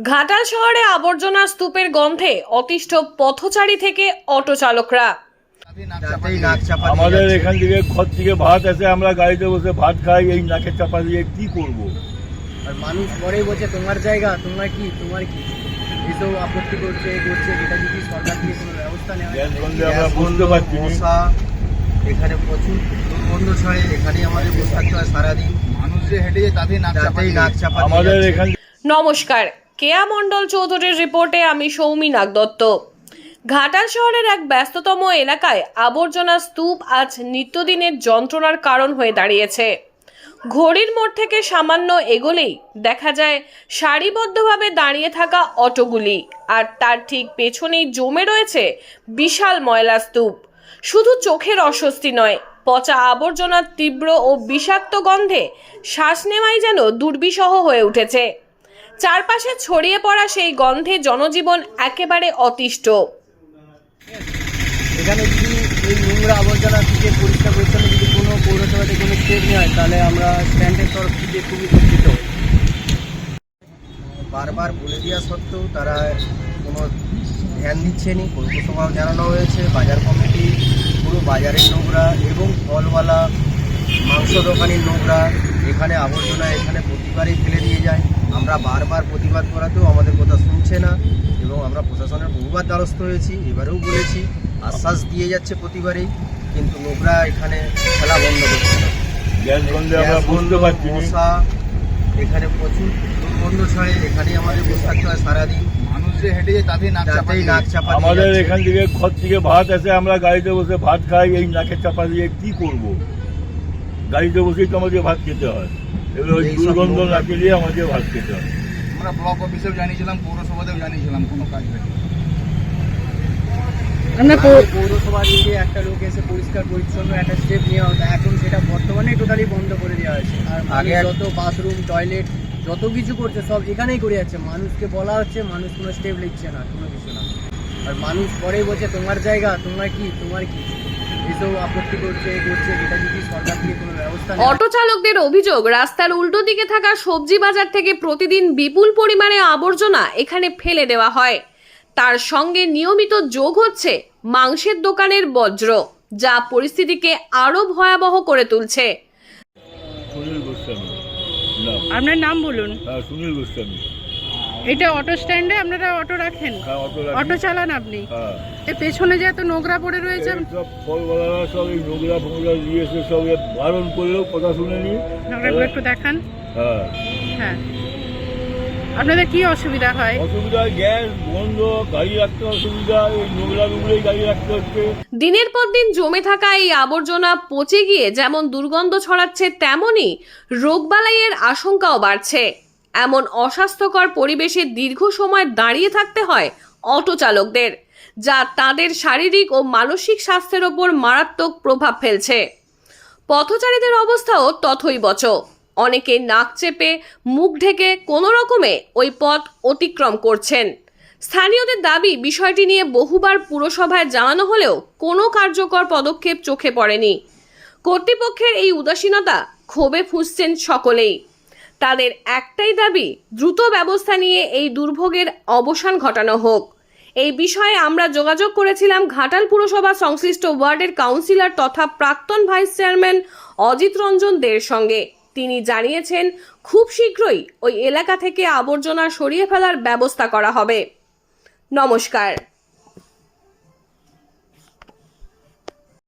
ঘাটাল শহরে আবর্জনা স্তূপের গন্ধে অতিষ্ঠ পথচারী থেকে অটো চালকরা। আমাদের এখান থেকে ঘর থেকে ভাত আসে, আমরা গাড়িতে বসে ভাত খাই, এই নাকের চাপা দিয়ে কি করব? আর মানুষ পরে বলছে তোমার জায়গা, তোমার কি এসব আপত্তি করছে এটা যদি সরকার থেকে কোনো ব্যবস্থা নেওয়া হয়। আমরা বুঝতে পারছি না। এখানে প্রচুর দুর্গন্ধ ছড়ে, এখানেই আমাদের বসে থাকতে হয় সারাদিন। মানুষ যে হেঁটে যায় তাতেই নাক চাপা আমাদের এখান নমস্কার, কেয়া মণ্ডল চৌধুরীর রিপোর্টে আমি সৌমি নাগদত্ত। ঘাটাল শহরের এক ব্যস্ততম এলাকায় আবর্জনা স্তূপ আজ নিত্যদিনের যন্ত্রণার কারণ হয়ে দাঁড়িয়েছে। ঘড়ির মোড় থেকে সামান্য এগোলেই দেখা যায় সারিবদ্ধভাবে দাঁড়িয়ে থাকা অটোগুলি, আর তার ঠিক পেছনেই জমে রয়েছে বিশাল ময়লা স্তূপ। শুধু চোখের অস্বস্তি নয়, পচা আবর্জনার তীব্র ও বিষাক্ত গন্ধে শ্বাস নেওয়াই যেন দুর্বিষহ হয়ে উঠেছে। চারপাশে ছড়িয়ে পড়া সেই গন্ধে জনজীবন একেবারে অতিষ্ঠ। এখানে যদি এই নোংরা আবর্জনা থেকে পরিষ্কার পরিচ্ছন্ন যদি কোনো পৌরসভাতে কোনো স্টেপ নেওয়া হয়, তাহলে আমরা স্ট্যান্ডের তরফ থেকে খুবই দুঃখিত। বারবার বলে দেওয়া সত্ত্বেও তারা কোনো ধ্যান দিচ্ছে না। পৌরসভাও জানানো হয়েছে, বাজার কমিটি, পুরো বাজারের নোংরা এবং ফলওয়ালা মাংস দোকানের নোংরা, এখানে আবর্জনা এখানে প্রতিবারই ফেলে দিয়ে যায়। আমরা বারবার প্রতিবাদ করাতেও আমাদের কথা শুনছে না এবং আমরা প্রশাসনের বহুবার দ্বারস্থ হয়েছি, এবারেও বলেছি, আশ্বাস দিয়ে যাচ্ছে প্রতিবারেই, কিন্তু নোংরা এখানে ফেলা বন্ধ করছে না। মশা এখানে প্রচুর দুর্গন্ধ ছড়ে, এখানেই আমাদের বসে থাকতে হয় সারাদিন। মানুষ যে হেঁটে যায় তাতেই নাক চাপা আমাদের এখান থেকে ঘর থেকে ভাত আসে, আমরা গাড়িতে বসে ভাত খাই, এই নাকের চাপা দিয়ে কি করব? গাড়িতে বসেই তো আমাদের ভাত খেতে হয়, এবার ওই দুর্গন্ধ নাকে দিয়ে আমাদের ভাত খেতে হয়। আমরা ব্লক অফিসেও জানিয়েছিলাম, পৌরসভাতেও জানিয়েছিলাম, কোনো কাজ হয়নি। পৌরসভা থেকে একটা লোক এসে পরিষ্কার পরিচ্ছন্ন একটা স্টেপ নেওয়া হতো, এখন সেটা বর্তমানে টোটালি বন্ধ করে দেওয়া হয়েছে। আর আগে যত বাথরুম টয়লেট যত কিছু করছে সব এখানেই করে যাচ্ছে। মানুষকে বলা হচ্ছে, মানুষ কোনো স্টেপ নিচ্ছে না, কোনো কিছু না। আর মানুষ পরেই বলছে তোমার জায়গা, তোমার কি এসব আপত্তি করছে এটা যদি সরকার থেকে কোনো ব্যবস্থা নেওয়া হয়। অটো চালকদের অভিযোগ, রাস্তার উল্টো দিকে থাকা সবজি বাজার থেকে প্রতিদিন বিপুল পরিমাণে আবর্জনা এখানে ফেলে দেওয়া হয়। তার সঙ্গে নিয়মিত যোগ হচ্ছে মাংসের দোকানের বজ্র, যা পরিস্থিতিকে আরো ভয়াবহ করে তুলছে। সুনীল গোস্বামী। আপনার নাম বলুন। সুনীল গোস্বামী। এটা অটো স্ট্যান্ডে আপনারা অটো রাখেন? অটো চালান আপনি? এর পেছনে যে এত নোংরা পড়ে রয়েছে, সব ফলওয়ালারা সব এই নোংরা ফোংরা দিয়েছে, সব বারণ করলেও কথা শুনেনি। নোংরাগুলো একটু দেখান। হ্যাঁ, আপনাদের কি অসুবিধা হয়? অসুবিধা গ্যাস বন্ধ, গাড়ি রাখতে অসুবিধা, এই নোংরা রুমলেই গাড়ি রাখতে হচ্ছে। দিনের পর দিন জমে থাকা এই আবর্জনা পচে গিয়ে যেমন দুর্গন্ধ ছড়াচ্ছে, তেমনই রোগবালাইয়ের আশঙ্কাও বাড়ছে। এমন অস্বাস্থ্যকর পরিবেশে দীর্ঘ সময় দাঁড়িয়ে থাকতে হয় অটো চালকদের, যা তাদের শারীরিক ও মানসিক স্বাস্থ্যের ওপর মারাত্মক প্রভাব ফেলছে। পথচারীদের অবস্থাও তথৈবচ। অনেকে নাক চেপে মুখ ঢেকে কোনো রকমে ওই পথ অতিক্রম করছেন। স্থানীয়দের দাবি, বিষয়টি নিয়ে বহুবার পুরসভায় জানানো হলেও কোনো কার্যকর পদক্ষেপ চোখে পড়েনি। কর্তৃপক্ষের এই উদাসীনতা ক্ষোভে ফুঁসছেন সকলেই। তাদের একটাই দাবি, দ্রুত ব্যবস্থা নিয়ে এই দুর্ভোগের অবসান ঘটানো হোক। এই বিষয়ে আমরা যোগাযোগ করেছিলাম ঘাটাল পুরসভা সংশ্লিষ্ট ওয়ার্ডের কাউন্সিলর তথা প্রাক্তন ভাইস চেয়ারম্যান অজিত রঞ্জন দের সঙ্গে। তিনি জানিয়েছেন, খুব শীঘ্রই ওই এলাকা থেকে আবর্জনা সরিয়ে ফেলার ব্যবস্থা করা হবে। নমস্কার।